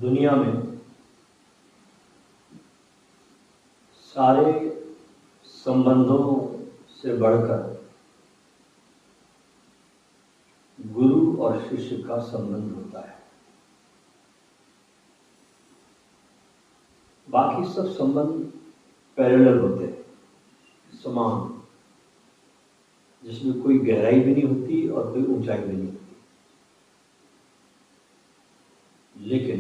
दुनिया में सारे संबंधों से बढ़कर गुरु और शिष्य का संबंध होता है। बाकी सब संबंध पैरेलल होते हैं, समान, जिसमें कोई गहराई भी नहीं होती और कोई ऊंचाई भी नहीं होती। लेकिन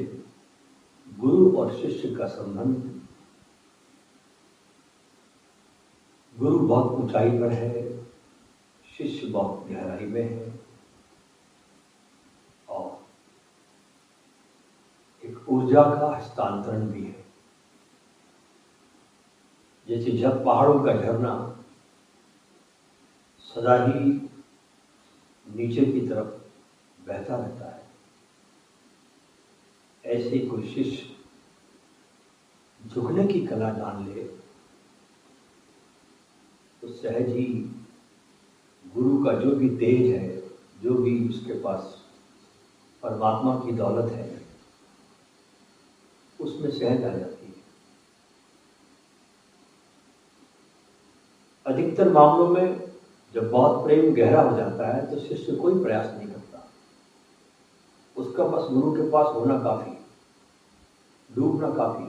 गुरु और शिष्य का संबंध, गुरु बहुत ऊंचाई पर है, शिष्य बहुत गहराई में है, और एक ऊर्जा का हस्तांतरण भी है। जैसे जब पहाड़ों का झरना सदा ही नीचे की तरफ बहता रहता है, ऐसे कोई शिष्य झुकने की कला जान ले तो सहज ही गुरु का जो भी तेज है, जो भी उसके पास परमात्मा की दौलत है, उसमें सहज आ जाती है। अधिकतर मामलों में जब बहुत प्रेम गहरा हो जाता है तो शिष्य कोई प्रयास नहीं करता, उसका बस गुरु के पास होना काफी, डूबना काफी।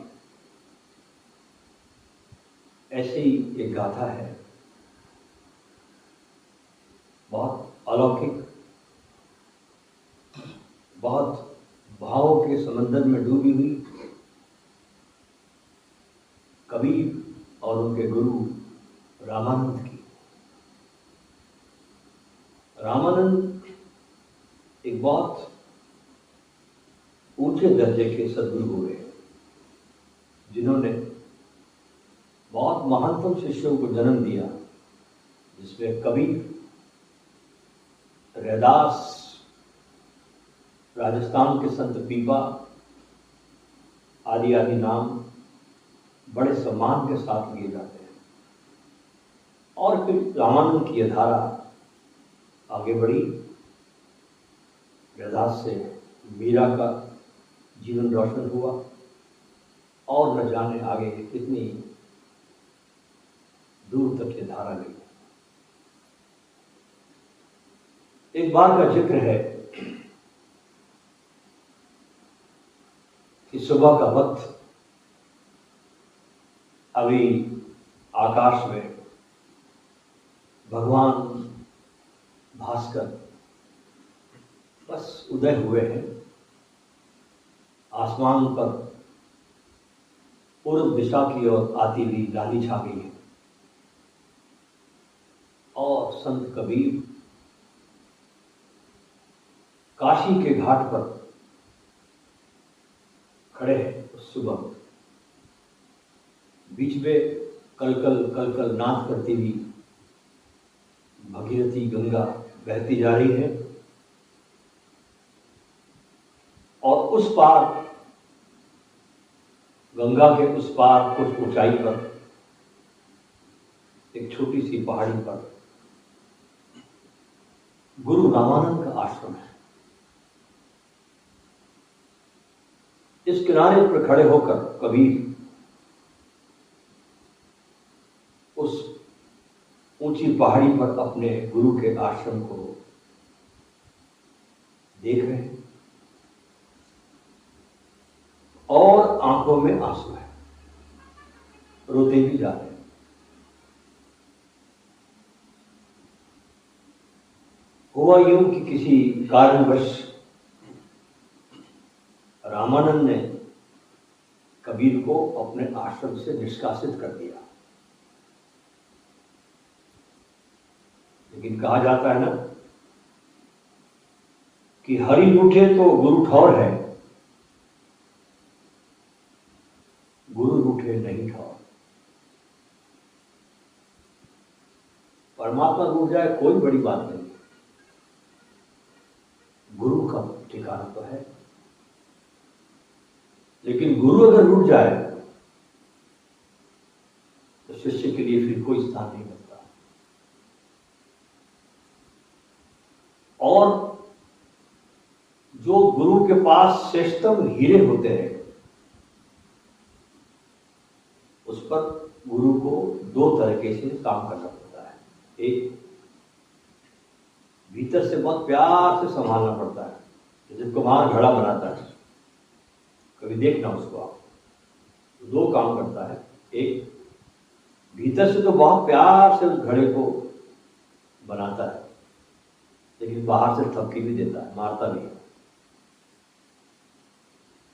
ऐसी एक गाथा है, बहुत अलौकिक, बहुत भावों के समंदर में डूबी हुई कबीर और उनके गुरु रामानंद की। रामानंद एक बहुत ऊंचे दर्जे के सद्गुरु हुए, जिन्होंने बहुत महानतम शिष्यों को जन्म दिया, जिसमें कबीर, रैदास, राजस्थान के संत पीपा आदि आदि नाम बड़े सम्मान के साथ लिए जाते हैं। और फिर रामानंद की यह धारा आगे बढ़ी, रैदास से मीरा का जीवन रोशन हुआ, और न जाने आगे कितनी दूर तक ये धारा गई। एक बार का जिक्र है कि सुबह का वक्त, अभी आकाश में भगवान भास्कर बस उदय हुए हैं। आसमान पर पूर्व दिशा की ओर आती हुई लाली छा गई है, और संत कबीर काशी के घाट पर खड़े हैं। उस सुबह बीच में कलकल कलकल नाद करती हुई भगीरथी गंगा बहती जा रही है, और उस पार, गंगा के उस पार कुछ ऊंचाई पर एक छोटी सी पहाड़ी पर गुरु रामानंद का आश्रम है। इस किनारे पर खड़े होकर कबीर उस ऊंची पहाड़ी पर अपने गुरु के आश्रम को देख रहे हैं, और आंखों में आंसू है, रोते भी जा रहे हैं। हुआ यूं कि किसी कारणवश रामानंद ने कबीर को अपने आश्रम से निष्कासित कर दिया। लेकिन कहा जाता है ना कि हरि रूठे तो गुरु ठौर है, गुरु रूठे नहीं ठौर। परमात्मा रूठ जाए कोई बड़ी बात नहीं, गुरु का ठिकाना तो है। लेकिन गुरु अगर रूठ जाए तो शिष्य के लिए फिर कोई स्थान नहीं बनता। और जो गुरु के पास श्रेष्ठतम हीरे होते हैं, उस पर गुरु को दो तरीके से काम करना पड़ता है। एक, भीतर से बहुत प्यार से संभालना पड़ता है, जैसे कुम्हार घड़ा बनाता है, कभी देखना उसको आप, दो काम करता है। एक, भीतर से तो बहुत प्यार से उस घड़े को बनाता है, लेकिन बाहर से थपकी भी देता है, मारता भी है।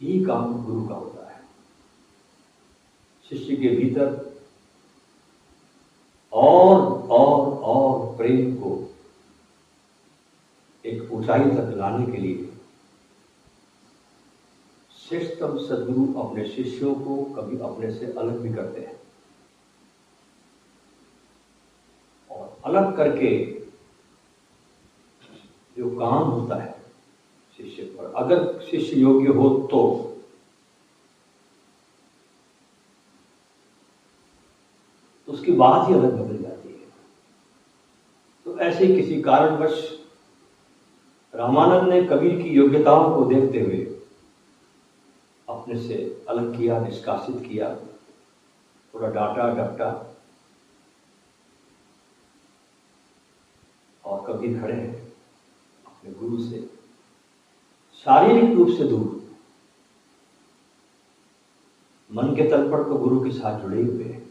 यही काम गुरु का होता है। शिष्य के भीतर और प्रेम को एक ऊंचाई तक लाने के लिए श्रेष्ठतम सद्गुरु अपने शिष्यों को कभी अपने से अलग भी करते हैं, और अलग करके जो काम होता है शिष्य पर, अगर शिष्य योग्य हो तो उसकी बात ही अलग बदल जाती है। तो ऐसे ही किसी कारणवश रामानंद ने कबीर की योग्यताओं को देखते हुए अपने से अलग किया, निष्कासित किया, थोड़ा डांटा डपटा, और कबीर खड़े हैं अपने गुरु से शारीरिक रूप से दूर, मन के तल पर तो गुरु के साथ जुड़े हुए हैं,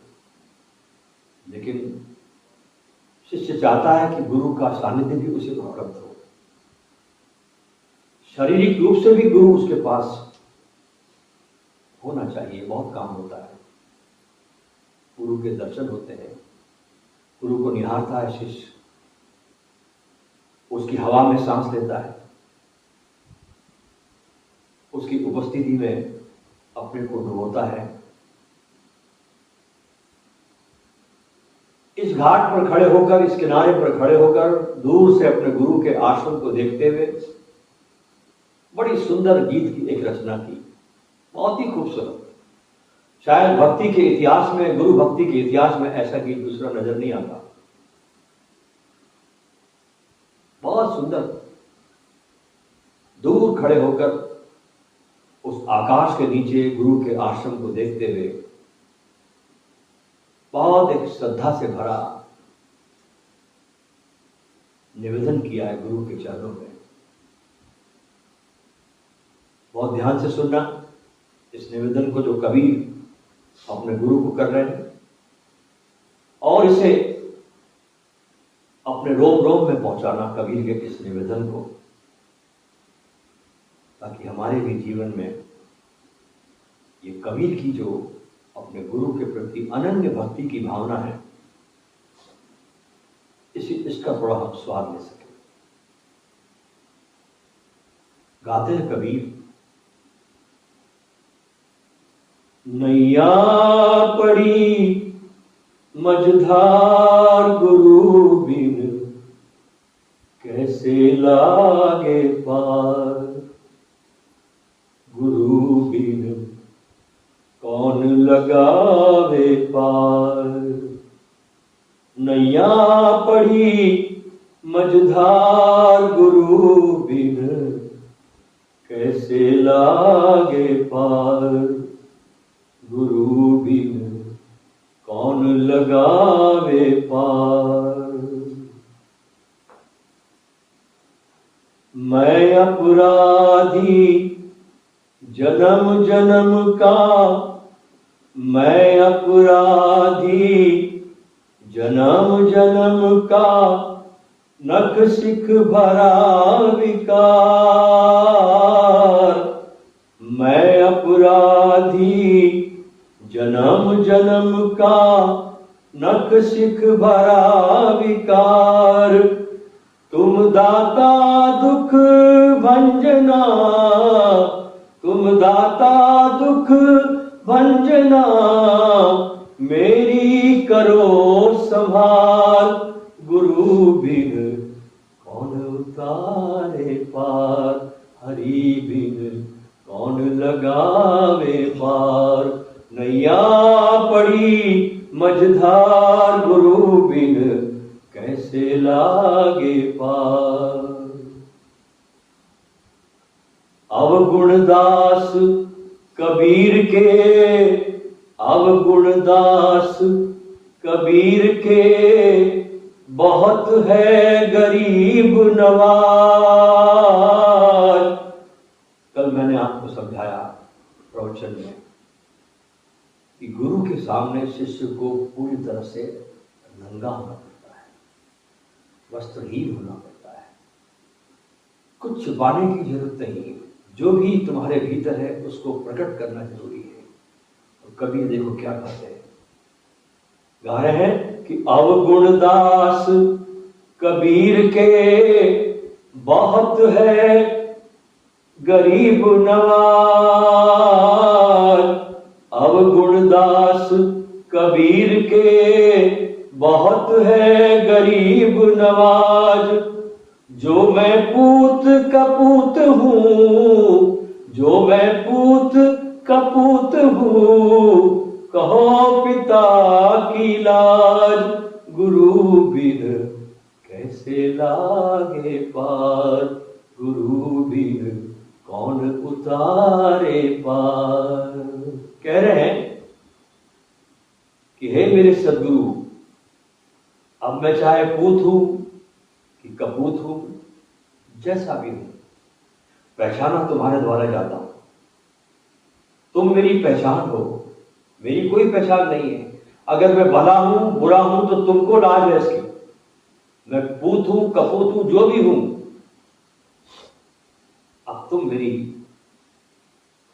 लेकिन शिष्य चाहता है कि गुरु का सानिध्य भी उसे उपलब्ध हो। शारीरिक रूप से भी गुरु उसके पास होना चाहिए, बहुत काम होता है। गुरु के दर्शन होते हैं, गुरु को निहारता है शिष्य, उसकी हवा में सांस लेता है, उसकी उपस्थिति में अपने को डुबोता है। इस घाट पर खड़े होकर, इस किनारे पर खड़े होकर दूर से अपने गुरु के आश्रम को देखते हुए बड़ी सुंदर गीत की एक रचना की, बहुत ही खूबसूरत। शायद भक्ति के इतिहास में, गुरु भक्ति के इतिहास में ऐसा गीत दूसरा नजर नहीं आता। बहुत सुंदर, दूर खड़े होकर उस आकाश के नीचे गुरु के आश्रम को देखते हुए बहुत एक श्रद्धा से भरा निवेदन किया है गुरु के चरणों में। बहुत ध्यान से सुनना इस निवेदन को जो कबीर अपने गुरु को कर रहे हैं, और इसे अपने रोम रोम में पहुंचाना कबीर के इस निवेदन को, ताकि हमारे भी जीवन में ये कबीर की जो अपने गुरु के प्रति अनन्य भक्ति की भावना है, इसका थोड़ा हम स्वाद ले सके। गाते हैं कबीर, नैया पड़ी मझधार गुरु बिन, कैसे लागे पार। गुरु बिन कौन लगावे पार। नैया पड़ी मझधार गुरु बिन, कैसे लागे पार। गुरु बिन कौन लगावे पार। मैं अपराधी जन्म जन्म का, मैं अपराधी जन्म जन्म का, नख सिख भरा विकार। मैं अपराधी जन्म जन्म का, नख सिख भरा विकार। तुम दाता दुख भंजना, तुम दाता दुख भंजना, मेरी करो संभाल। गुरु बिन कौन उतारे पार। हरि बिन कौन लगावे पार। नैया पड़ी मझधार गुरु बिन, कैसे लागे पार। अवगुणदास कबीर के, अवगुणदास कबीर के, बहुत है गरीब नवाज। कल मैंने आपको समझाया प्रवचन में कि गुरु के सामने शिष्य को पूरी तरह से नंगा होना पड़ता है, वस्त्रहीन होना पड़ता है, कुछ छुपाने की जरूरत नहीं। जो भी तुम्हारे भीतर है उसको प्रकट करना जरूरी है। और कभी देखो क्या कहते हैं, गा रहे हैं कि अवगुणदास कबीर के, बहुत है गरीब नवाज। अवगुणदास कबीर के, बहुत है गरीब नवाज। जो मैं पूत कपूत हूँ, जो मैं पूत कपूत हूँ, कहो पिता की लाज। गुरु बिन कैसे लागे पार, गुरु बिन कौन उतारे पार। कह रहे हैं कि हे मेरे सद्गुरु, अब मैं चाहे पूत हूं कि कपूत हूं, जैसा भी हूं, पहचाना तुम्हारे द्वारा जाता हूं। तुम मेरी पहचान हो, मेरी कोई पहचान नहीं है। अगर मैं भला हूं बुरा हूं तो तुमको लाज है इसकी। मैं पूत हूं कपूत हूं जो भी हूं, अब तुम मेरी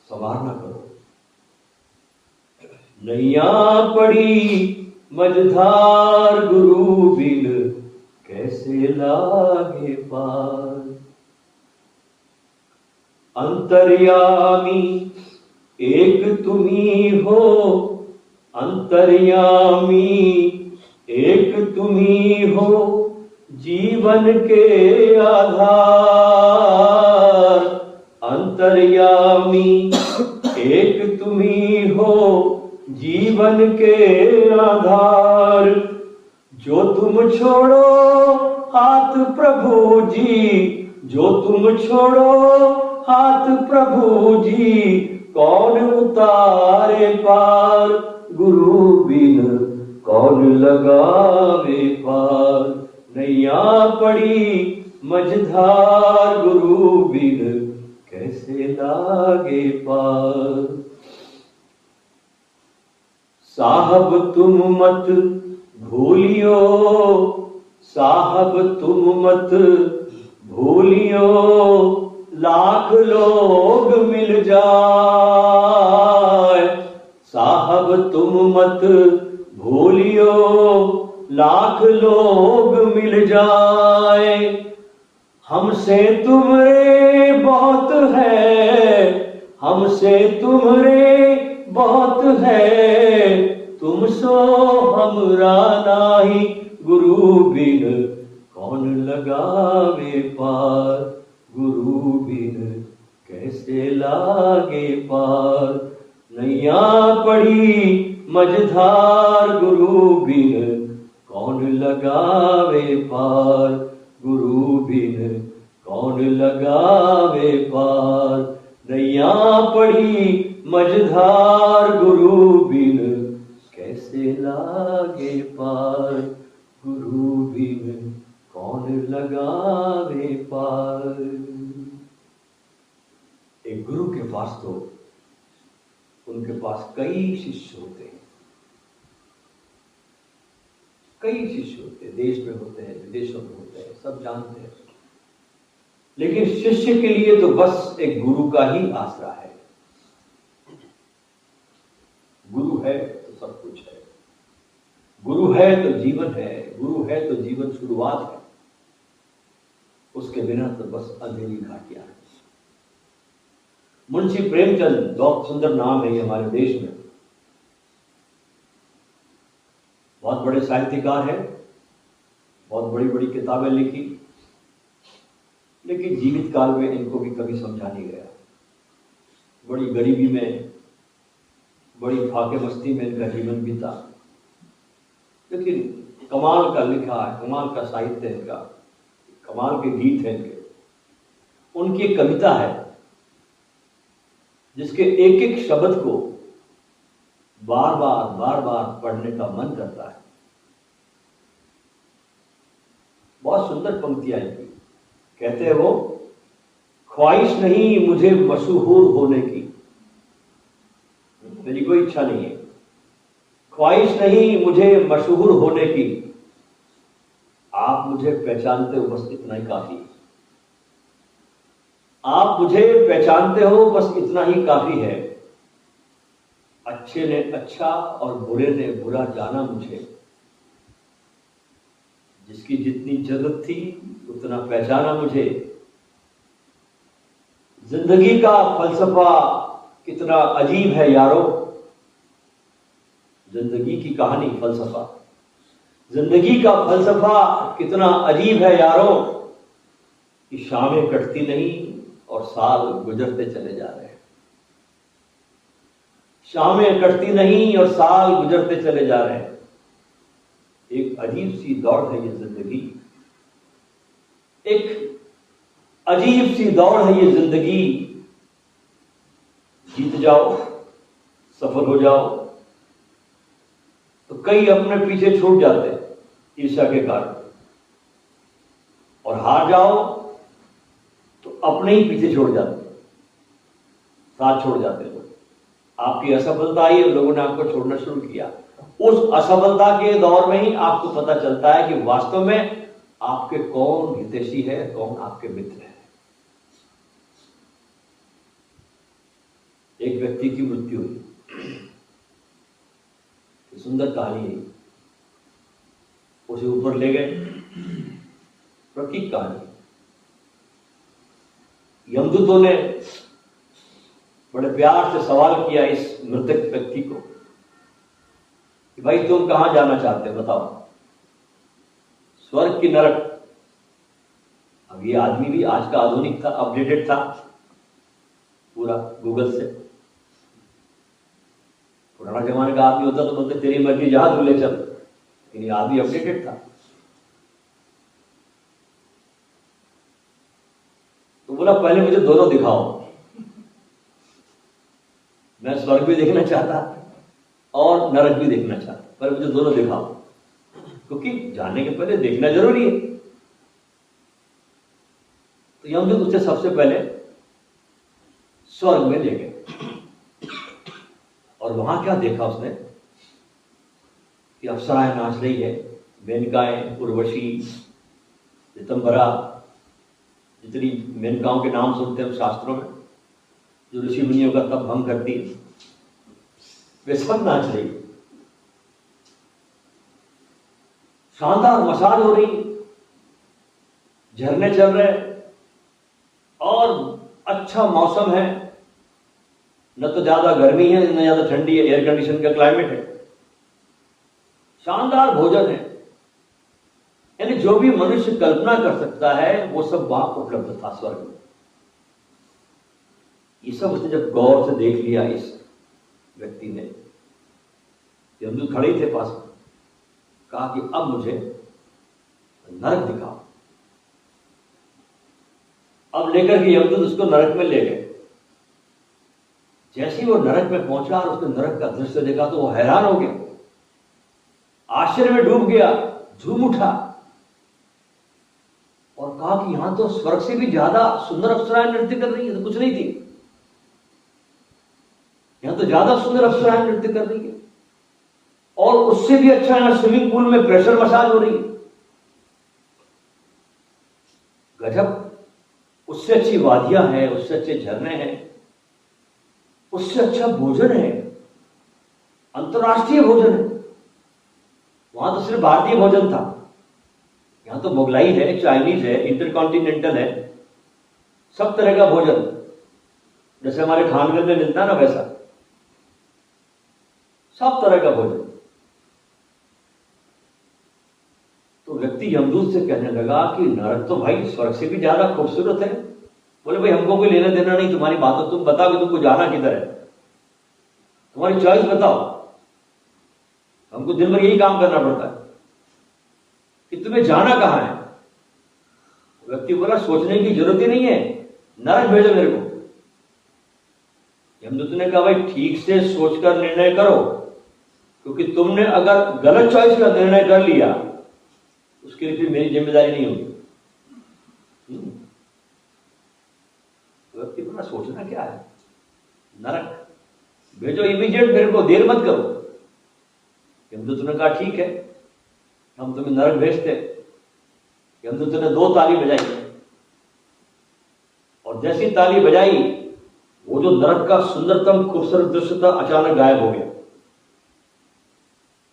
संवारना करो। नैया पड़ी मझधार, गुरु बिन कैसे लागे पार। अंतर्यामी एक तुम्ही हो, अंतर्यामी एक तुम्ही हो, जीवन के आधार। अंतर्यामी एक तुम्ही हो, जीवन के आधार। जो तुम छोड़ो हाथ प्रभु जी, जो तुम छोड़ो हाथ प्रभु जी, कौन उतारे पार। गुरु बिन कौन लगावे पार। नैया पड़ी मझधार, गुरु बिन कैसे लागे पार। साहब तुम मत भूलियो, साहब तुम मत भूलियो, लाख लोग मिल जाए। साहब तुम मत भूलियो, लाख लोग मिल जाए। हमसे तुमरे बहुत है, हमसे तुमरे बहुत है, तुम सो हमरा नाही। गुरु बिन कौन लगावे पार, गुरु बिन कैसे लागे पार। नैया पड़ी मझधार, गुरु बिन कौन लगावे पार, गुरु बिन कौन लगावे पार। नैया पड़ी मझधार, गुरु बिन कैसे लागे पार, गुरु बिन कौन लगावे पार। एक गुरु के पास तो उनके पास कई शिष्य होते हैं, कई शिष्य होते हैं, देश में होते हैं, विदेशों में होते हैं, सब जानते हैं। लेकिन शिष्य के लिए तो बस एक गुरु का ही आसरा है। गुरु है तो सब कुछ है, गुरु है तो जीवन है, गुरु है तो जीवन शुरुआत है। उसके बिना तो बस अंधेरी घाटियां हैं। मुंशी प्रेमचंद, बहुत सुंदर नाम है ये हमारे देश में, बहुत बड़े साहित्यकार हैं, बहुत बड़ी बड़ी किताबें लिखी, लेकिन जीवित काल में इनको भी कभी समझा नहीं गया। बड़ी गरीबी में, बड़ी फाके मस्ती में इनका जीवन बीता, लेकिन कमाल का लिखा है, कमाल का साहित्य है इनका, कमाल के गीत हैं इनके। उनकी एक कविता है, जिसके एक एक शब्द को बार बार पढ़ने का मन करता है। बहुत सुंदर पंक्तियां इनकी। कहते हैं वो, ख्वाहिश नहीं मुझे मशहूर होने की, मेरी कोई इच्छा नहीं है, ख्वाहिश नहीं मुझे मशहूर होने की, आप मुझे पहचानते हो बस इतना ही काफी है। आप मुझे पहचानते हो बस इतना ही काफी है। अच्छे ने अच्छा और बुरे ने बुरा जाना मुझे, जिसकी जितनी जरूरत थी उतना पहचाना मुझे। जिंदगी का फलसफा कितना अजीब है यारो, जिंदगी की कहानी फलसफा, जिंदगी का फलसफा कितना अजीब है यारो, कि शामें कटती नहीं और साल गुजरते चले जा रहे हैं। शामें कटती नहीं और साल गुजरते चले जा रहे हैं। एक अजीब सी दौड़ है ये जिंदगी, एक अजीब सी दौड़ है ये जिंदगी। जीत जाओ, सफल हो जाओ, तो कई अपने पीछे छूट जाते हैं ईर्ष्या के कारण, और हार जाओ तो अपने ही पीछे छोड़ जाते, साथ छोड़ जाते लोग। आपकी असफलता आई, लोगों ने आपको छोड़ना शुरू किया। उस असफलता के दौर में ही आपको पता चलता है कि वास्तव में आपके कौन हितैषी है, कौन आपके मित्र है। एक व्यक्ति की मृत्यु हुई, सुंदर कहानी है, उसे ऊपर ले गए, प्रतीक कहानी। यमदूतों ने बड़े प्यार से सवाल किया इस मृतक व्यक्ति को कि भाई तुम कहां जाना चाहते हो, बताओ, स्वर्ग की नरक। अब ये आदमी भी आज का आधुनिक था, अपडेटेड था पूरा गूगल से। पुराना जमाने का आदमी होता तो बोलते तेरी मर्जी जहां तू ले चल, लेकिन ये आदमी अपडेटेड था। तो बोला पहले मुझे दोनों दिखाओ, मैं स्वर्ग भी देखना चाहता और नरक भी देखना चाहता, पर मुझे दोनों दिखाओ, क्योंकि जाने के पहले देखना जरूरी है। तो यमदूत उसे सबसे पहले स्वर्ग में ले गए, और वहां क्या देखा उसने कि अप्सराएं नाच रही है, मेनकाएं, उर्वशी, ऋतंबरा, जितनी मेनकाओं के नाम सुनते हैं शास्त्रों में, जो ऋषि मुनियों का तप भंग करती है, वे सब नाच रही, शानदार मसाज हो रही, झरने चल रहे, और अच्छा मौसम है, न तो ज्यादा गर्मी है न ज्यादा ठंडी है, एयर कंडीशन का क्लाइमेट है, शानदार भोजन है, यानी जो भी मनुष्य कल्पना कर सकता है वो सब वहां उपलब्ध था स्वर्ग में। ये सब उसने जब गौर से देख लिया इस व्यक्ति ने, यमदूत खड़े थे पास में, कहा कि अब मुझे नरक दिखाओ। अब लेकर के यमदूत उसको नरक में ले गए। जैसे ही वो नरक में पहुंचा और उसने नरक का दृश्य देखा तो वो हैरान हो गया, आश्चर्य में डूब गया, झूम उठा और कहा कि यहां तो स्वर्ग से भी ज्यादा सुंदर अप्सराएं नृत्य कर रही है, तो कुछ नहीं थी, यहां तो ज्यादा सुंदर अप्सराएं नृत्य कर रही है, और उससे भी अच्छा यहां स्विमिंग पूल में प्रेशर मसाज हो रही है। गजब, उससे अच्छी वादियां हैं, उससे अच्छे झरने हैं, उससे अच्छा भोजन है, अंतरराष्ट्रीय भोजन है। वहां तो सिर्फ भारतीय भोजन था, यहां तो मुगलाई है, चाइनीज है, इंटरकॉन्टिनेंटल है, सब तरह का भोजन, जैसे हमारे खानगंज में मिलता है ना वैसा, सब तरह का भोजन। तो व्यक्ति यमदूत से कहने लगा कि नरक तो भाई स्वर्ग से भी ज्यादा खूबसूरत है। बोले भाई हमको कोई लेना देना नहीं तुम्हारी बातों, तुम बताओ कि तुमको जाना किधर है, तुम्हारी चॉइस बताओ, हमको दिन भर यही काम करना पड़ता है कि तुम्हें जाना कहां है। व्यक्ति बोला सोचने की जरूरत ही नहीं है, नरक भेजो मेरे को। यमदूत ने कहा भाई ठीक से सोचकर निर्णय करो, क्योंकि तुमने अगर गलत चॉइस का निर्णय कर लिया उसके लिए फिर मेरी जिम्मेदारी नहीं होगी। व्यक्ति बड़ा सोचना क्या है, नरक भेजो इमीडिएट, मेरे को देर मत करो। यमदूत ने कहा ठीक है, हम तुम्हें नरक भेजते। यमदूत ने 2 ताली बजाई और जैसी ताली बजाई वो जो नरक का सुंदरतम खूबसूरत दृश्य था अचानक गायब हो गया।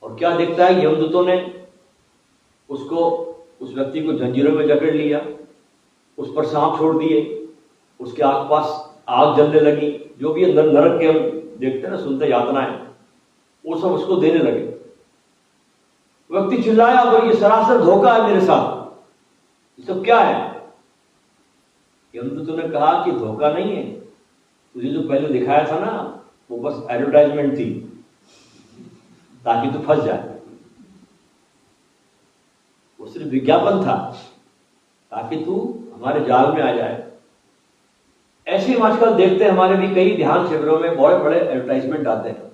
और क्या देखता है, यमदूतों ने उस व्यक्ति को जंजीरों में जकड़ लिया, उस पर सांप छोड़ दिए, उसके आसपास आग जलने लगी, जो भी नरक के हम देखते हैं ना, सुनते यातनाएं, वो सब उसको देने लगे। व्यक्ति चिल्लाया, और ये सरासर धोखा है मेरे साथ, ये सब क्या है? यमदूतों ने कहा कि धोखा नहीं है, तुझे जो पहले दिखाया था ना वो बस एडवर्टाइजमेंट थी ताकि तू फंस जाए, वो सिर्फ विज्ञापन था ताकि तू हमारे जाल में आ जाए। ऐसे हम आजकल देखते हैं, हमारे भी कई ध्यान शिविरों में बड़े बड़े एडवर्टाइजमेंट आते हैं।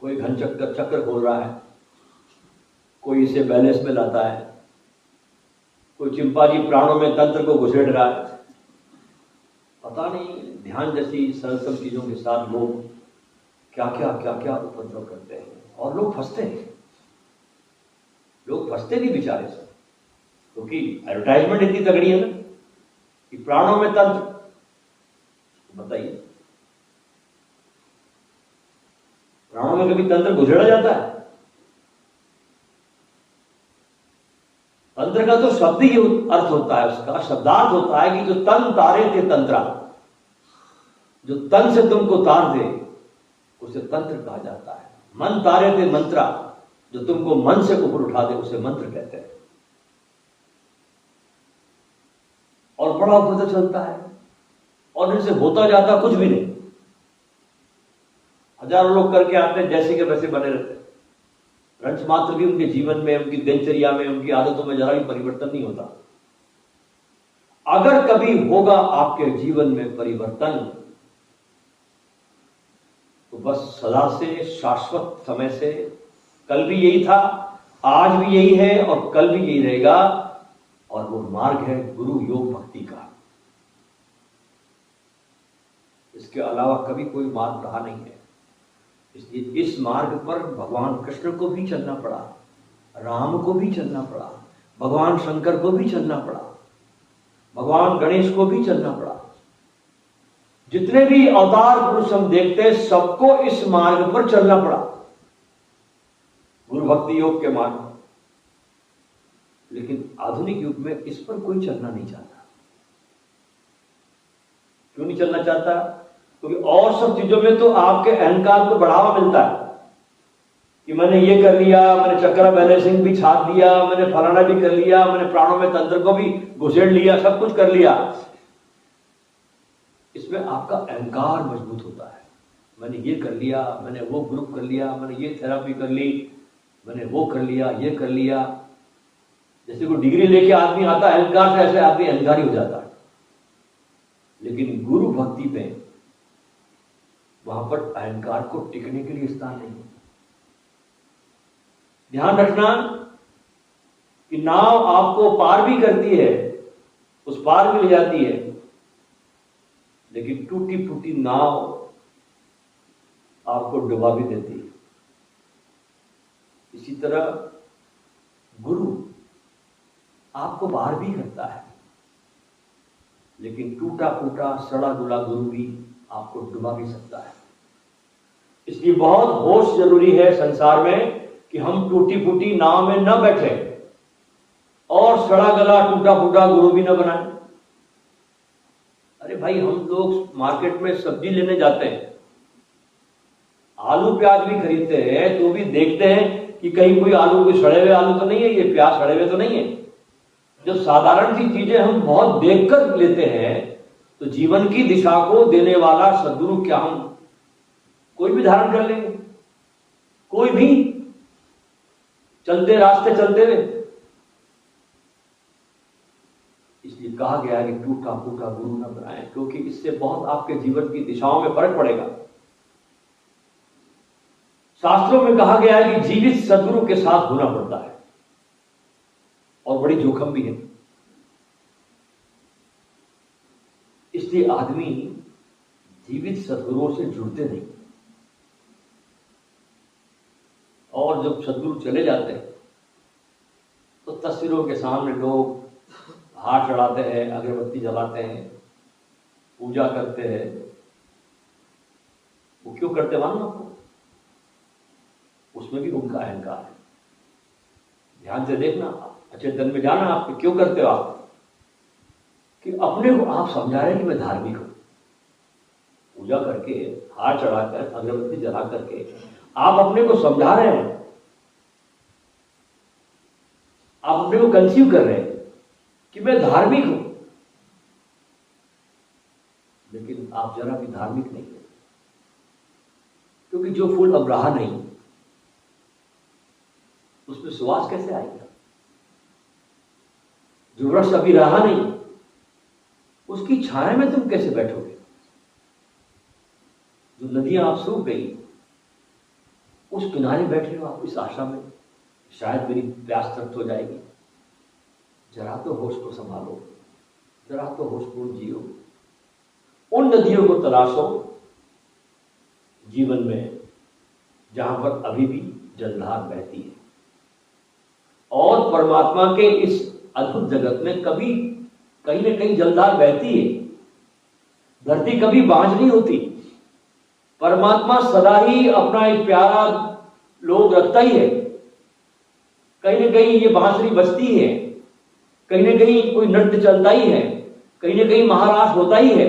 कोई घन चक्कर खोल रहा है, कोई इसे बैलेंस में लाता है, कोई चिंपांजी प्राणों में तंत्र को घुसेड़ रहा है। पता नहीं ध्यान जैसी सरल चीजों के साथ लोग क्या क्या उपद्रव करते हैं, और लोग फंसते हैं। लोग फंसते भी बेचारे से, क्योंकि एडवर्टाइजमेंट इतनी तगड़ी है ना कि प्राणों में तंत्र। बताइए, प्राणों में कभी तंत्र घुसेड़ा जाता है? तंत्र का तो शब्द ही अर्थ होता है, उसका शब्दार्थ होता है कि जो तन तारे थे तंत्रा, जो तन से तुमको तार दे उसे तंत्र कहा जाता है। मन तारे थे मंत्रा, जो तुमको मन से ऊपर उठा दे उसे मंत्र कहते हैं। और बड़ा पता चलता है, और इनसे होता जाता कुछ भी नहीं। हजारों लोग करके आते हैं, जैसे के वैसे बने रहते हैं, रंच मात्र भी उनके जीवन में, उनकी दिनचर्या में, उनकी आदतों में जरा भी परिवर्तन नहीं होता। अगर कभी होगा आपके जीवन में परिवर्तन, तो बस सदा से, शाश्वत समय से, कल भी यही था, आज भी यही है और कल भी यही रहेगा। और वो मार्ग है गुरु योग भक्ति का। इसके अलावा कभी कोई मार्ग रहा नहीं है। इसलिए इस मार्ग पर भगवान कृष्ण को भी चलना पड़ा, राम को भी चलना पड़ा, भगवान शंकर को भी चलना पड़ा, भगवान गणेश को भी चलना पड़ा। जितने भी अवतार पुरुष हम देखते हैं, सबको इस मार्ग पर चलना पड़ा, गुरु भक्ति योग के मार्ग। लेकिन आधुनिक युग में इस पर कोई चलना नहीं चाहता। क्यों नहीं चलना चाहता? क्योंकि और सब चीजों में तो आपके अहंकार को बढ़ावा मिलता है कि मैंने ये कर लिया, मैंने चक्र बैलेंसिंग भी छाप दिया, मैंने फलाना भी कर लिया, मैंने प्राणों में तंत्र को भी घुसेड़ लिया, सब कुछ कर लिया। इसमें आपका अहंकार मजबूत होता है। मैंने ये कर लिया, मैंने वो ग्रुप कर लिया, मैंने ये थेरेपी कर ली, मैंने वो कर लिया, ये कर लिया। जैसे कोई डिग्री लेके आदमी आता है अहंकार से, ऐसे आदमी अहंकारी हो जाता है। लेकिन गुरु भक्ति पे वहां पर अहंकार को टिकने के लिए स्थान नहीं। ध्यान रखना कि नाव आपको पार भी करती है, उस पार भी ले जाती है, लेकिन टूटी फूटी नाव आपको डुबा भी देती है। इसी तरह गुरु आपको पार भी करता है, लेकिन टूटा फूटा सड़ा गुला गुरु भी आपको डुबा भी सकता है। इसलिए बहुत होश जरूरी है संसार में कि हम टूटी फूटी नाव में न बैठे और सड़ा गला टूटा फूटा गुरु भी न बनाए। अरे भाई, हम लोग मार्केट में सब्जी लेने जाते हैं, आलू प्याज भी खरीदते हैं, तो भी देखते हैं कि कहीं कोई आलू, कोई सड़े हुए आलू तो नहीं है, ये प्याज सड़े हुए तो नहीं है। जब साधारण सी चीजें हम बहुत देखकर लेते हैं, तो जीवन की दिशा को देने वाला सद्गुरु क्या हम कोई भी धारण कर लेंगे, कोई भी चलते रास्ते चलते हुए। इसलिए इसलिए कहा गया है कि टूटा फूटा गुरु न बनाए, क्योंकि इससे बहुत आपके जीवन की दिशाओं में फर्क पड़ेगा। शास्त्रों में कहा गया है कि जीवित सदगुरु के साथ होना पड़ता है और बड़ी जोखिम भी है। इसलिए आदमी जीवित सदगुरुओं से जुड़ते नहीं, और जब सदगुरु चले जाते हैं तो तस्वीरों के सामने लोग हाथ चढ़ाते हैं, अगरबत्ती जलाते हैं, पूजा करते हैं। वो क्यों करते मालूम आपको? उसमें भी उनका अहंकार है। ध्यान से देखना, अचेतन में जाना, आप क्यों करते हो आप? कि अपने को आप समझा रहे हैं कि मैं धार्मिक हूं। पूजा करके, हाथ चढ़ाकर, अगरबत्ती जला करके आप अपने को समझा रहे हैं, आप अपने को कंसीव कर रहे हैं कि मैं धार्मिक हूं, लेकिन आप जरा भी धार्मिक नहीं है। क्योंकि जो फूल अब रहा नहीं उसमें सुवास कैसे आएगा? जो वृक्ष अभी रहा नहीं उसकी छाया में तुम कैसे बैठोगे? जो नदियां आप सूख गई उस किनारे बैठे हो आप इस आशा में शायद मेरी प्यास तृप्त हो जाएगी। जरा तो होश को संभालो, जरा तो होशपूर्ण जियो। उन नदियों को तलाशो जीवन में जहां पर अभी भी जलधार बहती है, और परमात्मा के इस अद्भुत जगत में कभी कहीं न कहीं जलधार बहती है। धरती कभी बांझ नहीं होती। परमात्मा सदा ही अपना एक प्यारा लोग रखता ही है। कहीं न कहीं ये बांसुरी बजती है, कहीं न कहीं कोई नृत्य चलता ही है, कहीं न कहीं महारास होता ही है।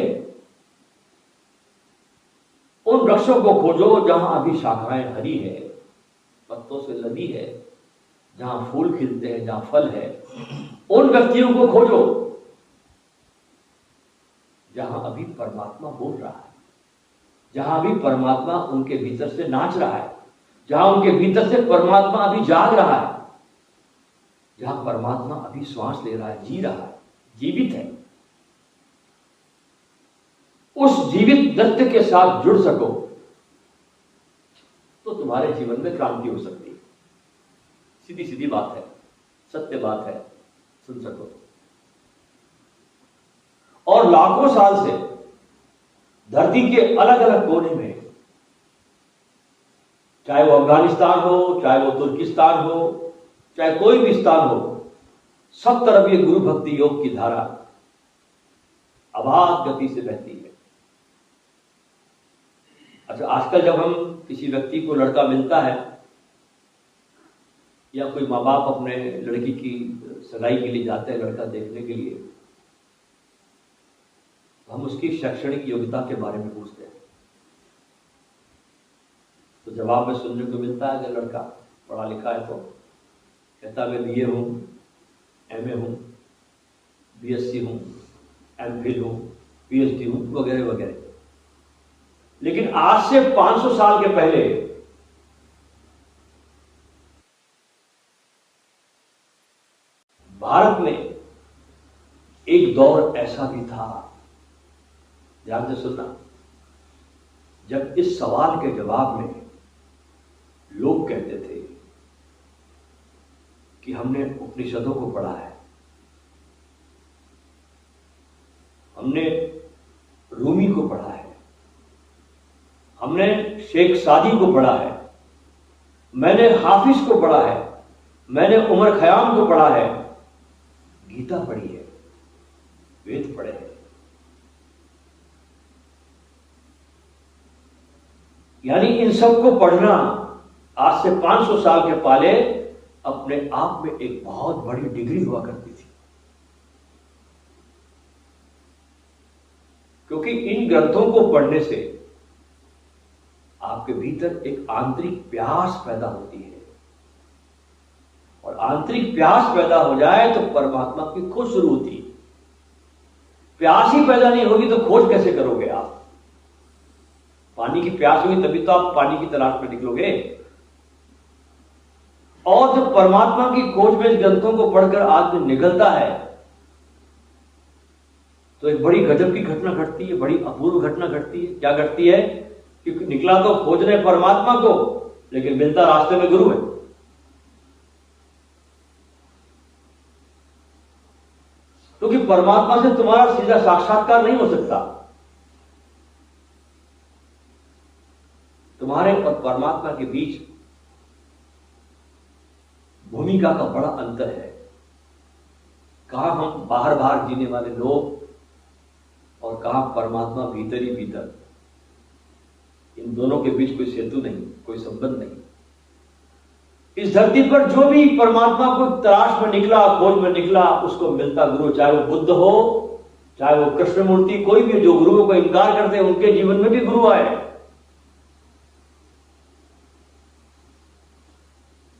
उन वृक्षों को खोजो जहां अभी शाखाएं हरी है, पत्तों से लदी है, जहां फूल खिलते हैं, जहां फल है। उन व्यक्तियों को खोजो जहां अभी परमात्मा बोल रहा है, जहां अभी परमात्मा उनके भीतर से नाच रहा है, जहां उनके भीतर से परमात्मा अभी जाग रहा है, जहां परमात्मा अभी श्वास ले रहा है, जी रहा है, जीवित है। उस जीवित नृत्य के साथ जुड़ सको तो तुम्हारे जीवन में क्रांति हो सकती है। सीधी सीधी बात है, सत्य बात है, सुन सको। और लाखों साल से धरती के अलग अलग कोने में, चाहे वो अफगानिस्तान हो, चाहे वो तुर्किस्तान हो, चाहे कोई भी स्थान हो, सब तरफ ये गुरु भक्ति योग की धारा अबाध गति से बहती है। अच्छा, आजकल जब हम किसी व्यक्ति को लड़का मिलता है या कोई माँ बाप अपने लड़की की सगाई के लिए जाते हैं लड़का देखने के लिए, तो हम उसकी शैक्षणिक योग्यता के बारे में पूछते हैं। तो जवाब में सुनने को मिलता है कि लड़का पढ़ा लिखा है, तो कहता मैं बीए हूँ, एमए हूँ, बीएससी हूँ, एमफिल हूँ, पीएचडी हूँ, वगैरह वगैरह। लेकिन आज से 500 साल के पहले भारत में एक दौर ऐसा भी था, ध्यान से सुनना, जब इस सवाल के जवाब में लोग कहते थे कि हमने उपनिषदों को पढ़ा है, हमने रूमी को पढ़ा है, हमने शेख सादी को पढ़ा है, मैंने हाफिज को पढ़ा है, मैंने उमर खयाम को पढ़ा है, गीता पढ़ी है, वेद पढ़े हैं। यानी इन सब को पढ़ना आज से 500 साल के पहले अपने आप में एक बहुत बड़ी डिग्री हुआ करती थी, क्योंकि इन ग्रंथों को पढ़ने से आपके भीतर एक आंतरिक प्यास पैदा होती है, और आंतरिक प्यास पैदा हो जाए तो परमात्मा की खोज शुरू होती है। प्यास ही पैदा नहीं होगी तो खोज कैसे करोगे आप? पानी की प्यास होगी तभी तो आप पानी की तलाश में निकलोगे। और जब परमात्मा की खोज में इस ग्रंथों को पढ़कर आदमी निकलता है तो एक बड़ी गजब की घटना घटती है, बड़ी अपूर्व घटना घटती है। क्या घटती है कि निकला तो खोजने परमात्मा को, लेकिन मिलता रास्ते में गुरु है। क्योंकि परमात्मा से तुम्हारा सीधा साक्षात्कार नहीं हो सकता। तुम्हारे और परमात्मा के बीच भूमिका का बड़ा अंतर है। कहां हम बाहर बाहर जीने वाले लोग और कहां परमात्मा भीतर ही भीतर। इन दोनों के बीच कोई सेतु नहीं, कोई संबंध नहीं। इस धरती पर जो भी परमात्मा को तलाश में निकला, खोज में निकला, उसको मिलता गुरु, चाहे वो बुद्ध हो, चाहे वो कृष्ण मूर्ति, कोई भी जो गुरुओं को इनकार करते हैं उनके जीवन में भी गुरु आए।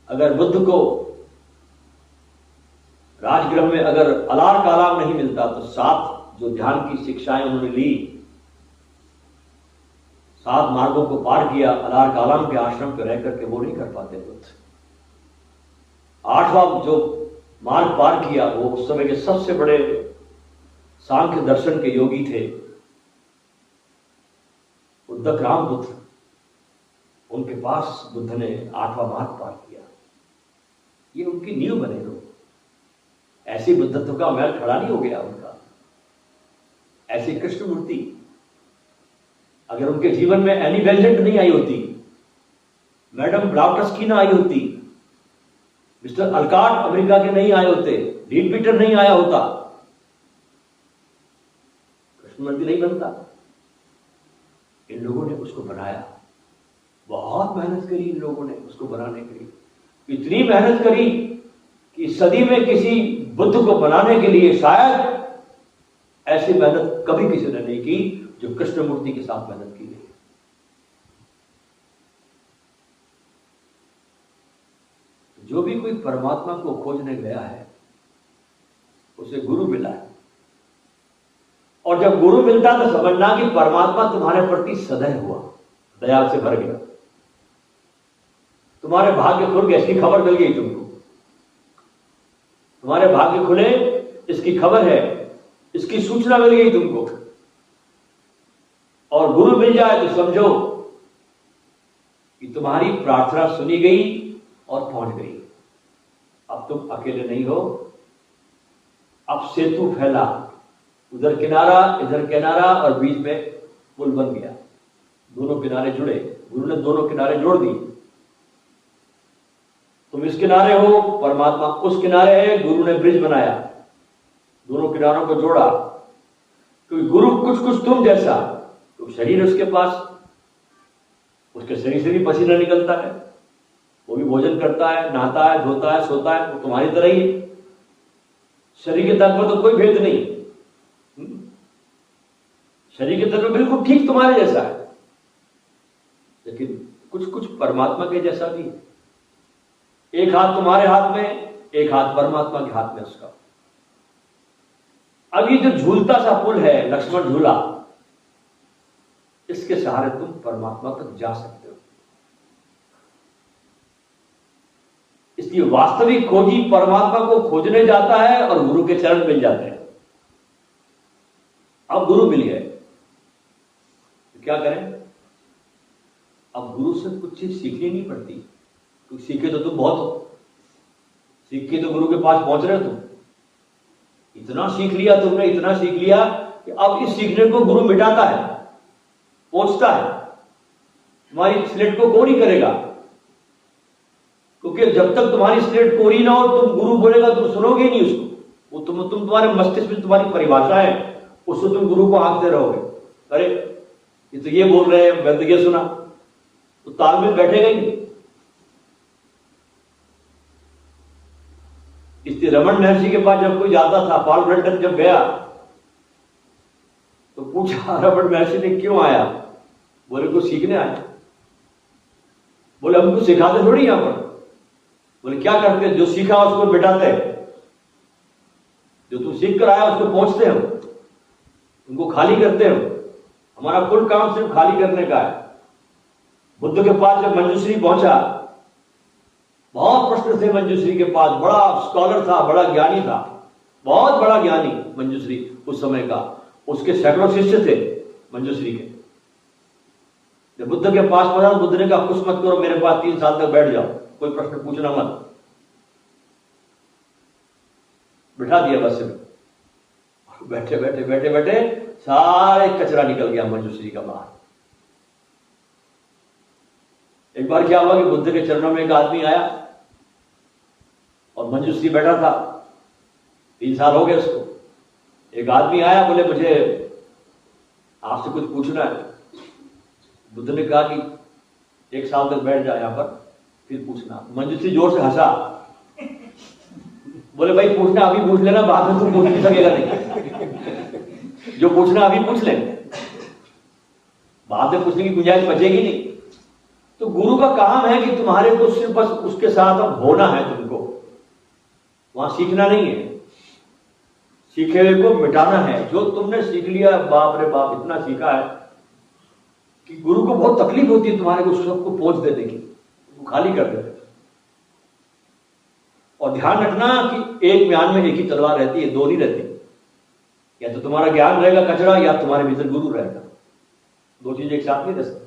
अगर बुद्ध को राजगृह में अगर अलार कालाम नहीं मिलता तो 7 जो ध्यान की शिक्षाएं उन्होंने ली, 7 मार्गों को पार किया, अलार कालाम के आश्रम पर रह करके वो नहीं कर पाते बुद्ध। 8वां जो मार्ग पार किया वो उस समय के सबसे बड़े सांख्य दर्शन के योगी थे उद्धक राम बुद्ध। उनके पास बुद्ध ने 8वां मार्ग पार किया। ये उनकी नींव बने लोग। ऐसी बुद्धत्व का महल खड़ा नहीं हो गया उनका। ऐसी कृष्ण मूर्ति अगर उनके जीवन में एनी बेसेंट नहीं आई होती, मैडम ब्लाउटस्की ना आई होती, मिस्टर अल्काट अमेरिका के नहीं आए होते, डीन पीटर नहीं आया होता, कृष्ण मूर्ति नहीं बनता। इन लोगों ने उसको बनाया। बहुत मेहनत करी इन लोगों ने उसको बनाने के लिए। इतनी मेहनत करी कि सदी में किसी बुद्ध को बनाने के लिए शायद ऐसी मेहनत कभी किसी ने नहीं की जो कृष्ण मूर्ति के साथ मेहनत की गई। जो भी कोई परमात्मा को खोजने गया है उसे गुरु मिला है। और जब गुरु मिलता तो समझना कि परमात्मा तुम्हारे प्रति सदैव हुआ, दया से भर गया। तुम्हारे भाग्य खुल गए, इसकी खबर मिल गई तुमको। तुम्हारे भाग्य खुले, इसकी खबर है, इसकी सूचना मिल गई तुमको। और गुरु मिल जाए तो समझो कि तुम्हारी प्रार्थना सुनी गई और पहुंच गई। अब तुम अकेले नहीं हो, अब सेतु फैला, उधर किनारा इधर किनारा और बीच में पुल बन गया। दोनों किनारे जुड़े, गुरु ने दोनों किनारे जोड़ दिए। तुम इस किनारे हो, परमात्मा उस किनारे है, गुरु ने ब्रिज बनाया, दोनों किनारों को जोड़ा। क्योंकि गुरु कुछ कुछ तुम जैसा, तो शरीर उसके पास, उसके शरीर से भी पसीना निकलता है, वो भी भोजन करता है, नहाता है, धोता है, सोता है, वो तुम्हारी तरह ही है। शरीर के तत्व में तो कोई भेद नहीं, शरीर के तत्व बिल्कुल ठीक तुम्हारे जैसा है, लेकिन कुछ कुछ परमात्मा के जैसा भी है। एक हाथ तुम्हारे हाथ में, एक हाथ परमात्मा के हाथ में उसका। अब ये जो झूलता सा पुल है, लक्ष्मण झूला, इसके सहारे तुम परमात्मा तक जा सकते हो। इसलिए वास्तविक खोजी परमात्मा को खोजने जाता है और गुरु के चरण मिल जाते हैं। अब गुरु मिल गए तो क्या करें? अब गुरु से कुछ चीज सीखनी नहीं पड़ती, क्योंकि सीखे तो तुम बहुत हो, सीख के तो गुरु के पास पहुंच रहे हो। तुम इतना सीख लिया, तुमने इतना सीख लिया कि अब इस सीखने को गुरु मिटाता है, पहुंचता है। तुम्हारी स्लेट को कोरी करेगा, क्योंकि जब तक तुम्हारी स्लेट कोरी ना हो, तुम गुरु बोलेगा तुम सुनोगे नहीं उसको। वो तुम तुम्हारे मस्तिष्क में तुम्हारी परिभाषा है, उससे तुम गुरु को हाँकते रहोगे। अरे ये तो ये बोल रहे हैं, मैं तो ये सुना, तो तालमेल बैठेगा ही नहीं। इसलिए रमन महर्षि के पास जब कोई जाता था, पॉल ब्रंटन जब गया तो पूछा रमन महर्षि ने क्यों आया? बोले कुछ सीखने आया। बोले हमको सिखाते थोड़ी यहां पर। बोले क्या करते? जो सीखा उसको बिठाते हैं, जो तू सीख कर आया उसको पहुंचते हम, उनको खाली करते हम। हमारा कुल काम सिर्फ खाली करने का है। बुद्ध के पास जब मंजूश्री पहुंचा, बहुत प्रश्न थे मंजूश्री के पास, बड़ा स्कॉलर था, बड़ा ज्ञानी था, बहुत बड़ा ज्ञानी मंजूश्री उस समय का। उसके सैकड़ों शिष्य थे मंजूश्री के। जब बुद्ध के पास पहुंचा, बुद्ध ने कहा कुछ मत करो, मेरे पास 3 साल तक बैठ जाओ, कोई प्रश्न पूछना मत। बिठा दिया बस में। बैठे बैठे बैठे बैठे सारे कचरा निकल गया मंजूश्री का बाहर। एक बार क्या हुआ कि बुद्ध के चरणों में एक आदमी आया और मंजूश्री बैठा था, 3 साल हो गए उसको। एक आदमी आया, बोले मुझे आपसे कुछ पूछना है। बुद्ध ने कहा कि 1 साल तक बैठ जाए यहां पर, फिर पूछना। मंजूश्री जोर से हंसा, बोले भाई पूछना अभी पूछ लेना, बाद में तुम पूछ नहीं सकेगा नहीं। जो पूछना अभी पूछ ले, बाद में पूछने की गुंजाइश बचेगी नहीं। तो गुरु का काम है कि तुम्हारे को सिर्फ बस उसके साथ अब होना है, तुमको वहां सीखना नहीं है, सीखे हुए को मिटाना है। जो तुमने सीख लिया, बाप रे बाप इतना सीखा है कि गुरु को बहुत तकलीफ होती है तुम्हारे को सबको पहुंच देने की, वो खाली कर देते। और ध्यान रखना कि एक म्यान में एक ही तलवार रहती है, 2 नहीं रहती। या तो तुम्हारा ज्ञान रहेगा कचरा, या तुम्हारे भीतर गुरु रहेगा। 2 चीजें एक साथ नहीं रह सकती।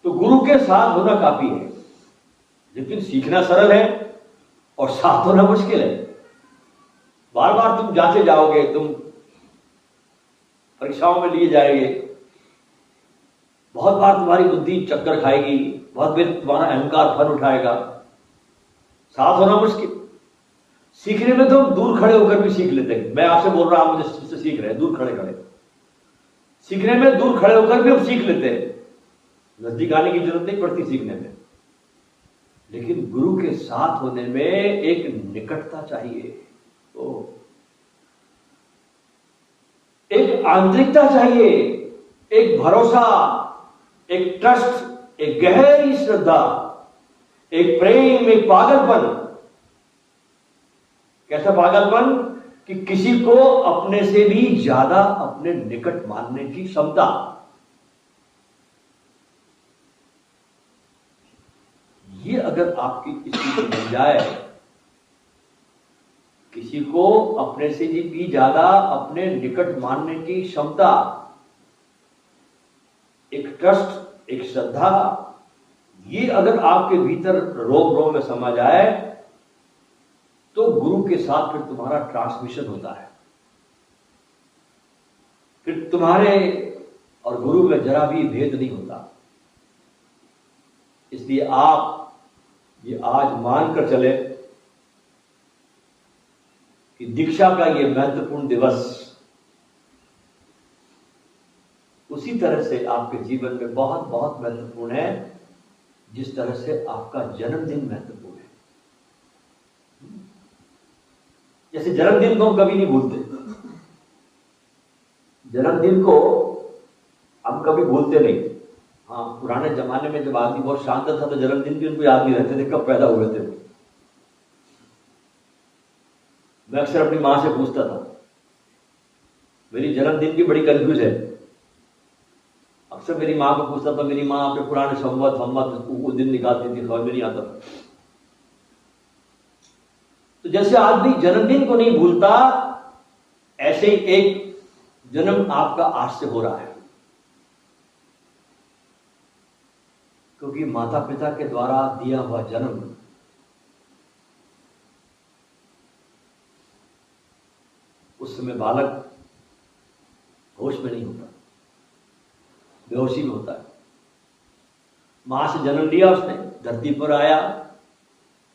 तो गुरु के साथ होना काफी है, लेकिन सीखना सरल है और साथ होना मुश्किल है। बार बार तुम जांचे जाओगे, तुम परीक्षाओं में लिए जाएंगे, बहुत बार तुम्हारी बुद्धि चक्कर खाएगी, बहुत बार तुम्हारा अहंकार फन उठाएगा। साथ होना मुश्किल। सीखने में तो दूर खड़े होकर भी सीख लेते हैं। मैं आपसे बोल रहा हूं, मुझे सीख रहे हैं दूर खड़े खड़े। सीखने में दूर खड़े होकर भी हम सीख लेते हैं, नजदीक आने की जरूरत नहीं पड़ती सीखने में। लेकिन गुरु के साथ होने में एक निकटता चाहिए, तो एक आंतरिकता चाहिए, एक भरोसा, एक ट्रस्ट, एक गहरी श्रद्धा, एक प्रेम, एक पागलपन। कैसा पागलपन कि किसी को अपने से भी ज्यादा अपने निकट मानने की क्षमता। ये अगर आपकी स्थिति बन जाए, किसी को अपने से भी ज्यादा अपने निकट मानने की क्षमता, एक ट्रस्ट, एक श्रद्धा, ये अगर आपके भीतर रोम रोम में समा जाए, तो गुरु के साथ फिर तुम्हारा ट्रांसमिशन होता है। फिर तुम्हारे और गुरु में जरा भी भेद नहीं होता। इसलिए आप ये आज मानकर चले कि दीक्षा का ये महत्वपूर्ण दिवस उसी तरह से आपके जीवन में बहुत बहुत महत्वपूर्ण है, जिस तरह से आपका जन्मदिन महत्वपूर्ण है। जैसे जन्मदिन को हम कभी नहीं भूलते, जन्मदिन को हम कभी भूलते नहीं। हाँ, पुराने जमाने में जब आदमी बहुत शांत था तो जन्मदिन भी उनको याद नहीं रहते थे कब पैदा हुए थे। मैं अक्सर अपनी मां से पूछता था, मेरी जन्मदिन की बड़ी कंफ्यूज है। अक्सर मेरी मां को पूछता था, मेरी मां अपने पुराने संवत वो दिन निकालती थी, समझ में नहीं आता था। तो जैसे आदमी जन्मदिन को नहीं भूलता, ऐसे ही एक जन्म आपका आज से हो रहा है, क्योंकि माता पिता के द्वारा दिया हुआ जन्म उस समय बालक होश में नहीं होता, बेहोशी में होता है। मां से जन्म लिया उसने, धरती पर आया,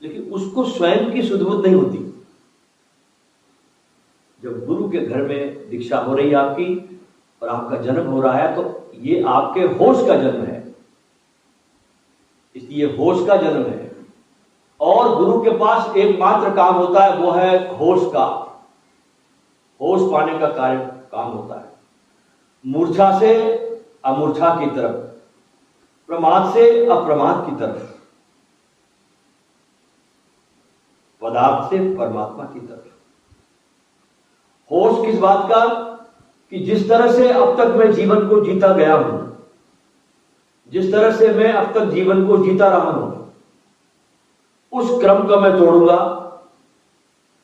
लेकिन उसको स्वयं की सुध-बुध नहीं होती। जब गुरु के घर में दीक्षा हो रही है आपकी और आपका जन्म हो रहा है, तो ये आपके होश का जन्म है, इसलिए होश का जन्म है। और गुरु के पास एकमात्र काम होता है, वो है होश का, होश पाने का काम होता है। मूर्छा से अमूर्छा की तरफ, प्रमाद से अप्रमाद की तरफ, पदार्थ से परमात्मा की तरफ। होश किस बात का? कि जिस तरह से अब तक मैं जीवन को जीता गया हूं, जिस तरह से मैं अब तक जीवन को जीता रहा हूं, उस क्रम को मैं तोड़ूंगा,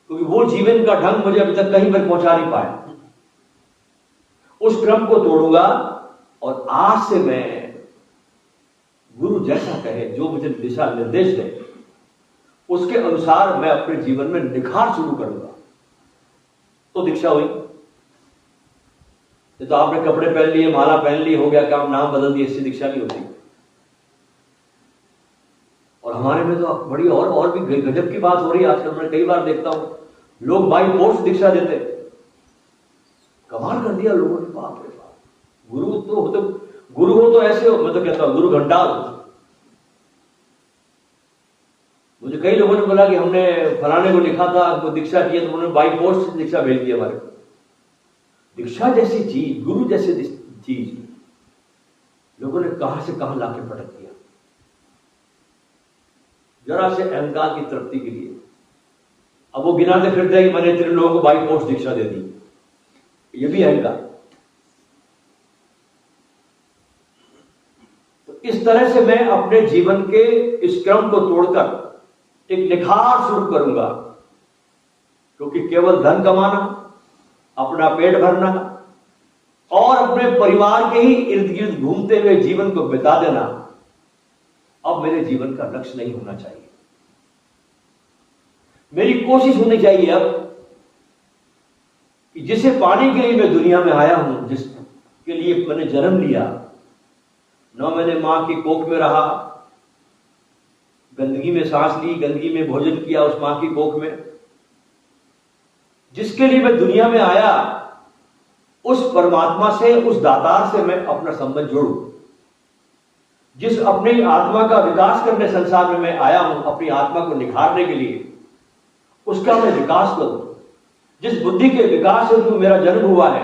क्योंकि वो जीवन का ढंग मुझे अभी तक कहीं पर पहुंचा नहीं पाया। उस क्रम को तोड़ूंगा और आज से मैं गुरु जैसा कहे, जो मुझे दिशा निर्देश दे, उसके अनुसार मैं अपने जीवन में निखार शुरू करूंगा। तो दीक्षा हुई। ये तो आपने कपड़े पहन लिए, माला पहन ली, हो गया काम, नाम बदल दिए, इससे दीक्षा नहीं होती। और हमारे में तो बड़ी और भी गजब की बात हो रही है आजकल। मैं कई बार देखता हूं लोग बाई पोस्ट दीक्षा देते। कमाल कर दिया लोगों ने, बाप रे बाप। गुरु हो तो ऐसे हो। मैं तो कहता हूं गुरु घंटाल। मुझे कई लोगों ने बोला कि हमने फलाने को लिखा था, हमको दीक्षा किया, तो उन्होंने बाई पोस्ट दीक्षा भेज दी हमारे को। दीक्षा जैसी चीज, गुरु जैसी चीज लोगों ने कहां से कहां लाके पटक दिया, जरा से अहंकार की तृप्ति के लिए। अब वो गिनाते फिरते हैं कि मैंने इतने लोगों को बाई पोस्ट दीक्षा दे दी। ये भी अहंकार। तो इस तरह से मैं अपने जीवन के इस क्रम को तोड़कर एक निखार शुरू करूंगा, क्योंकि केवल धन कमाना, अपना पेट भरना और अपने परिवार के ही इर्द गिर्द घूमते हुए जीवन को बिता देना अब मेरे जीवन का लक्ष्य नहीं होना चाहिए। मेरी कोशिश होनी चाहिए अब कि जिसे पाने के लिए मैं दुनिया में आया हूं, जिसके लिए मैंने जन्म लिया, न मैंने मां की कोख में रहा, गंदगी में सांस ली, गंदगी में भोजन किया उस मां की कोख में, जिसके लिए मैं दुनिया में आया, उस परमात्मा से, उस दातार से मैं अपना संबंध जोड़ूं। जिस अपनी आत्मा का विकास करने संसार में मैं आया हूं, अपनी आत्मा को निखारने के लिए, उसका मैं विकास करूं। जिस बुद्धि के विकास से जो मेरा जन्म हुआ है,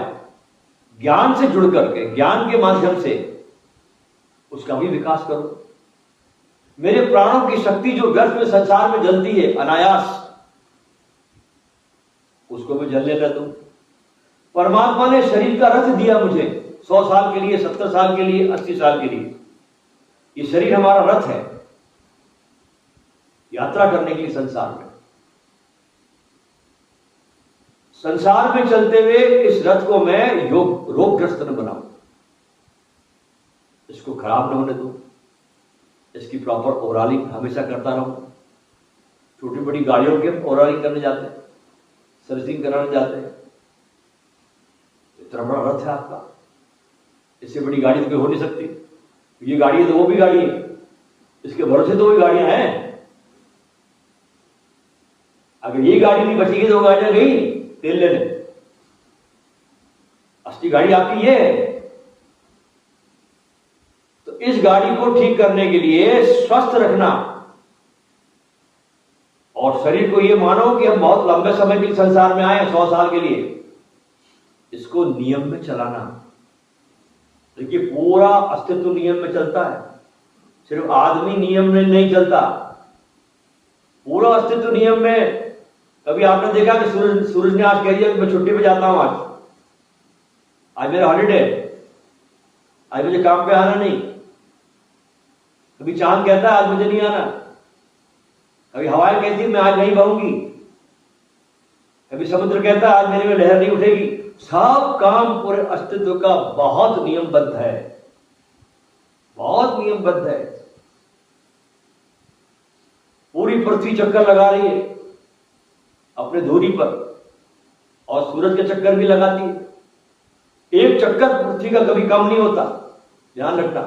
ज्ञान से जुड़ करके, ज्ञान के माध्यम से उसका भी विकास करूं। मेरे प्राणों की शक्ति जो व्यर्थ में संसार में जलती है अनायास, उसको मैं जलने न दूं। परमात्मा ने शरीर का रथ दिया मुझे 100 साल के लिए, 70 साल के लिए, 80 साल के लिए। ये शरीर हमारा रथ है यात्रा करने के लिए संसार में। संसार में चलते हुए इस रथ को मैं रोगग्रस्त न बनाऊं, इसको खराब न होने दूं, इसकी प्रॉपर ओराली हमेशा करता रहूं। छोटी बड़ी गाड़ियों की हम ओराली करने जाते हैं, सर्विसिंग कराने जाते हैं। इतना बड़ा रथ है आपका, इससे बड़ी गाड़ी तो कोई हो नहीं सकती। ये गाड़ी है तो वो भी गाड़ी है, इसके भरोसे तो वो गाड़ियां हैं। अगर ये गाड़ी नहीं बचेगी तो वो गाड़ियां गई तेल लेने। असली गाड़ी आपकी ये है। तो इस गाड़ी को ठीक करने के लिए स्वस्थ रखना, और शरीर को ये मानो कि हम बहुत लंबे समय के संसार में आए, 100 साल के लिए, इसको नियम में चलाना। देखिए पूरा अस्तित्व नियम में चलता है, सिर्फ आदमी नियम में नहीं चलता, पूरा अस्तित्व नियम में। कभी आपने देखा कि सूरज ने आज कह दिया कि मैं छुट्टी पे जाता हूं, आज मेरा हॉलीडे, आज मुझे काम पे आना नहीं। कभी चांद कहता है आज मुझे नहीं आना, कभी हवाएं कहती मैं आज नहीं बहूंगी, कभी समुद्र कहता है आज मेरे में लहर नहीं उठेगी। सब काम पूरे अस्तित्व का बहुत नियमबद्ध है, बहुत नियमबद्ध है। पूरी पृथ्वी चक्कर लगा रही है अपने धुरी पर, और सूरज के चक्कर भी लगाती है। एक चक्कर पृथ्वी का कभी कम नहीं होता, ध्यान रखना।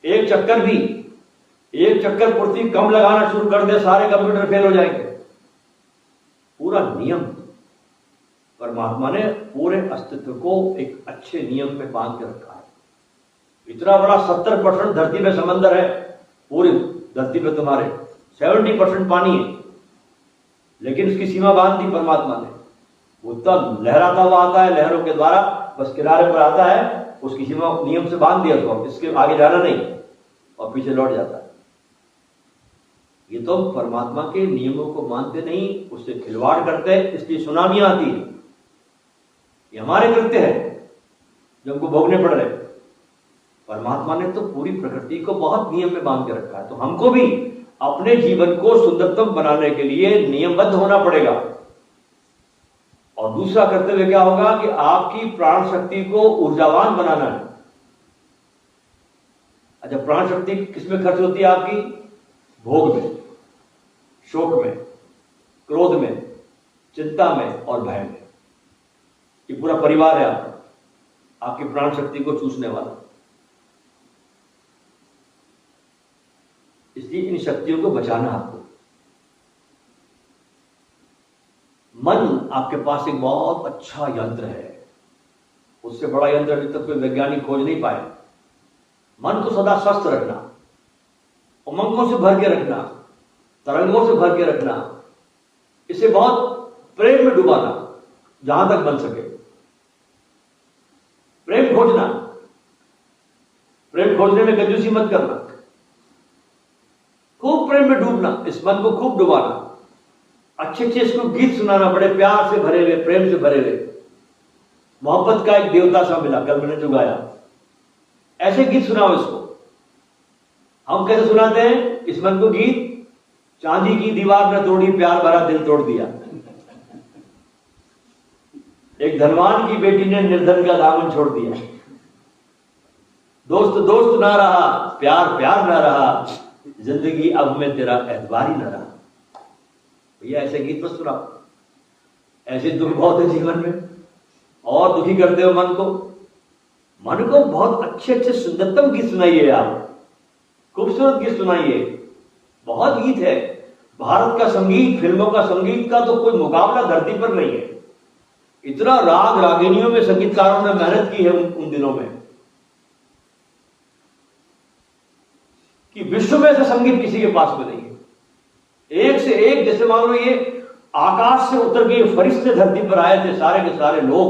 एक चक्कर पृथ्वी कम लगाना शुरू कर दे, सारे कंप्यूटर फेल हो जाएंगे। पूरा नियम परमात्मा ने पूरे अस्तित्व को एक अच्छे नियम में बांध के रखा है। इतना बड़ा 70% धरती पे समंदर है, पूरी धरती पे तुम्हारे 70% पानी है, लेकिन उसकी सीमा बांध दी परमात्मा ने। वो तब लहराता हुआ आता है, लहरों के द्वारा बस किनारे पर आता है, उसकी सीमा नियम से बांध दिया उसको, इसके आगे जाना नहीं, और पीछे लौट जाता है। ये तो परमात्मा के नियमों को मानते नहीं, उससे खिलवाड़ करते, इसलिए सुनामियां आती है। ये हमारे कृत्य है जो हमको भोगने पड़ रहे। परमात्मा ने तो पूरी प्रकृति को बहुत नियम में बांध के रखा है, तो हमको भी अपने जीवन को सुंदरतम बनाने के लिए नियमबद्ध होना पड़ेगा। और दूसरा कर्तव्य क्या होगा कि आपकी प्राण शक्ति को ऊर्जावान बनाना है। अच्छा, प्राण शक्ति किसमें खर्च होती है आपकी? भोग में, शोक में, क्रोध में, चिंता में और भय में। ये पूरा परिवार है आपकी प्राण शक्ति को चूसने वाला। इसलिए इन शक्तियों को बचाना आपको। मन आपके पास एक बहुत अच्छा यंत्र है, उससे बड़ा यंत्र अभी तक कोई वैज्ञानिक खोज नहीं पाए। मन को सदा स्वस्थ रखना, उमंगों से भर के रखना, तरंगों से भर के रखना, इसे बहुत प्रेम में डुबाना जहां तक बन सके। प्रेम खोजना, प्रेम खोजने में कंजूसी मत करना, खूब प्रेम में डूबना, इस मन को खूब डुबाना। अच्छे अच्छे इसको गीत सुनाना, बड़े प्यार से भरे हुए, प्रेम से भरे हुए। मोहब्बत का एक देवता सा मिला, कल मैंने जो गाया, ऐसे गीत सुनाओ इसको। हम कैसे सुनाते हैं इस मन को गीत? चांदी की दीवार न तोड़ी, प्यार भरा दिल तोड़ दिया। एक धनवान की बेटी ने निर्धन का दामन छोड़ दिया। दोस्त दोस्त ना रहा, प्यार प्यार ना रहा, जिंदगी अब में तेरा एतबार ही ना रहा। भैया ऐसे गीत मत सुनाओ, ऐसे दुख बहुत है जीवन में और दुखी करते हो मन को। मन को बहुत अच्छे अच्छे सुंदरतम गीत सुनाइए, आप खूबसूरत गीत सुनाइए। बहुत गीत है भारत का संगीत, फिल्मों का संगीत का तो कोई मुकाबला धरती पर नहीं है। इतना राग रागिनियों में संगीतकारों ने मेहनत की है उन दिनों में कि विश्व में से संगीत किसी के पास में नहीं है। एक से एक, जैसे मान लो ये आकाश से उतर के फरिश्ते धरती पर आए थे, सारे के सारे लोग।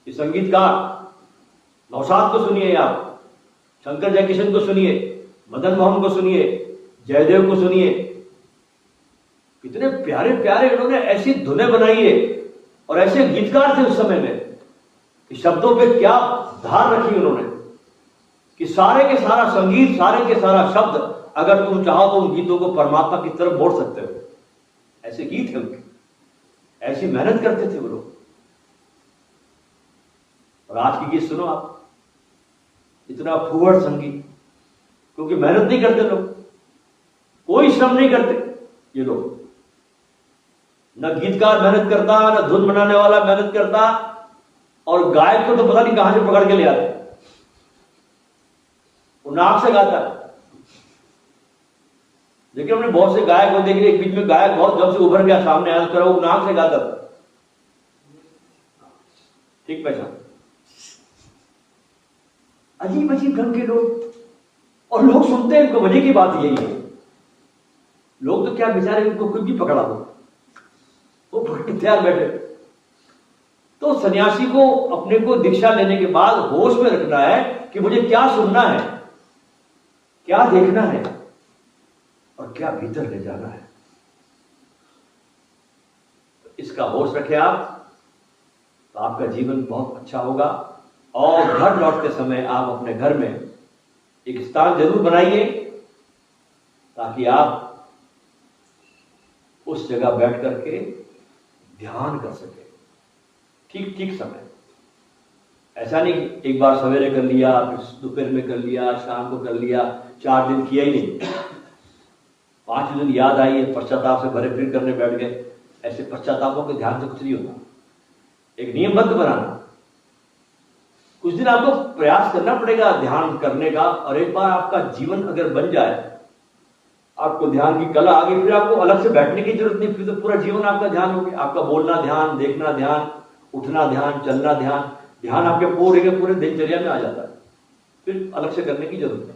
ये संगीतकार नौशाद को सुनिए, आप शंकर जयकिशन को सुनिए, मदन मोहन को सुनिए, जयदेव को सुनिए। कितने प्यारे प्यारे इन्होंने ऐसी धुनें बनाई है और ऐसे गीतकार थे उस समय में कि शब्दों पे क्या धार रखी उन्होंने कि सारे के सारा संगीत, सारे के सारा शब्द, अगर तुम चाहो तो उन गीतों को परमात्मा की तरफ मोड़ सकते हो। ऐसे गीत है उनके, ऐसी मेहनत करते थे वो लोग। और आज की गीत सुनो आप, इतना फुहड़ संगीत, क्योंकि मेहनत नहीं करते लोग, कोई श्रम नहीं करते ये लोग। न गीतकार मेहनत करता, न धुन बनाने वाला मेहनत करता, और गायक को तो पता नहीं कहां से पकड़ के ले आते, वो नाक से गाता है। लेकिन हमने बहुत से गायक को देख लिया, एक बीच में गायक बहुत जब से उभर गया सामने आया, तो वो नाक से गाता था। ठीक पहचान। अजीब अजीब ढंग के लोग, और लोग सुनते हैं इनको। मजे की बात यही है, लोग तो क्या बेचारे, उनको कुछ भी पकड़ा दो वो तैयार बैठे। तो सन्यासी को अपने को दीक्षा लेने के बाद होश में रखना है कि मुझे क्या सुनना है, क्या देखना है और क्या भीतर ले जाना है। तो इसका होश रखें आप, तो आपका जीवन बहुत अच्छा होगा। और घर लौटते समय आप अपने घर में एक स्थान जरूर बनाइए ताकि आप उस जगह बैठ करके ध्यान कर सके ठीक ठीक समय। ऐसा नहीं एक बार सवेरे कर लिया, फिर दोपहर में कर लिया, शाम को कर लिया, 4 दिन किया ही नहीं, 5 दिन याद आई है, पश्चाताप से भरे फिर करने बैठ गए। ऐसे पश्चातापों के ध्यान से कुछ नहीं होता। एक नियमबद्ध बनाना, कुछ दिन आपको प्रयास करना पड़ेगा ध्यान करने का, और एक बार आपका जीवन अगर बन जाए, आपको ध्यान की कला आ गई, फिर आपको अलग से बैठने की जरूरत नहीं, फिर तो पूरा जीवन आपका ध्यान हो गया। आपका बोलना ध्यान, देखना ध्यान, उठना ध्यान, चलना ध्यान, ध्यान आपके पूरे के पूरे दिनचर्या में आ जाता है, फिर अलग से करने की जरूरत नहीं।